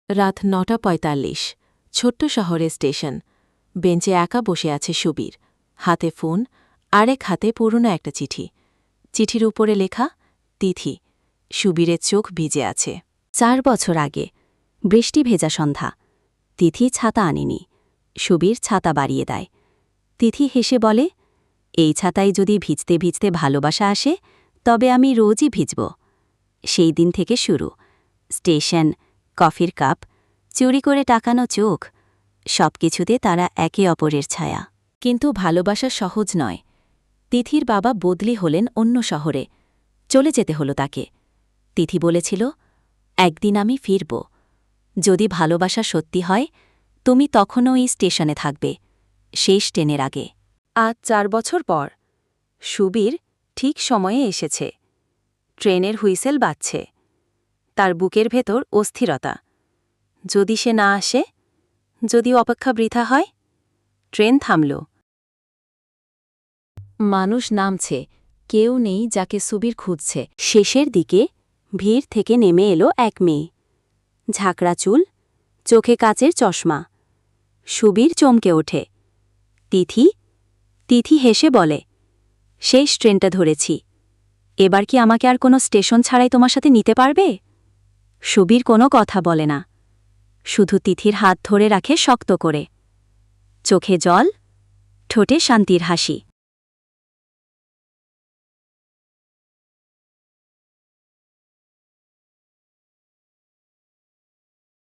রাত ৯:৪৫। ছোট্ট শহরের স্টেশন। বেঞ্চে একা বসে আছে সুবীর। হাতে ফোন, আরেক হাতে পুরনো একটা চিঠি। চিঠির উপরে লেখা তিথি। সুবীরের চোখ ভিজে আছে। 4 বছর আগে বৃষ্টি ভেজা সন্ধ্যা। তিথি ছাতা আনেনি। সুবীর ছাতা বাড়িয়ে দেয়। তিথি হেসে বলে, এই ছাতায় যদি ভিজতে ভিজতে ভালোবাসা আসে, তবে আমি রোজই ভিজব। সেই দিন থেকে শুরু। স্টেশন, কফির কাপ, চুরি করে টাকানো চোখ, সবকিছুতে তারা একে অপরের ছায়া। কিন্তু ভালোবাসা সহজ নয়। তিথির বাবা বদলি হলেন অন্য শহরে। চলে যেতে হলো তাকে। তিথি বলেছিল, একদিন আমি ফিরব। যদি ভালোবাসা সত্যি হয়, তুমি তখনও এই স্টেশনে থাকবে, শেষ ট্রেনের আগে। আজ 4 বছর পর সুবীর ঠিক সময়ে এসেছে। ট্রেনের হুইসেল বাজছে। তার বুকের ভেতর অস্থিরতা। যদি সে না আসে, যদি অপেক্ষা বৃথা হয়। ট্রেন থামল। মানুষ নামছে। কেউ নেই যাকে সুবীর খুঁজছে। শেষের দিকে ভিড় থেকে নেমে এলো এক মেয়ে। ঝাঁকড়া চুল, চোখে কাচের চশমা। সুবীর চমকে ওঠে। তিথি? তিথি হেসে বলে, শেষ ট্রেনটা ধরেছি। এবার কি আমাকে আর কোনো স্টেশন ছাড়াই তোমার সাথে নিতে পারবে? সুবীর কোনো কথা বলে না, শুধু তিথির হাত ধরে রাখে শক্ত করে। চোখে জল, ঠোঁটে শান্তির হাসি।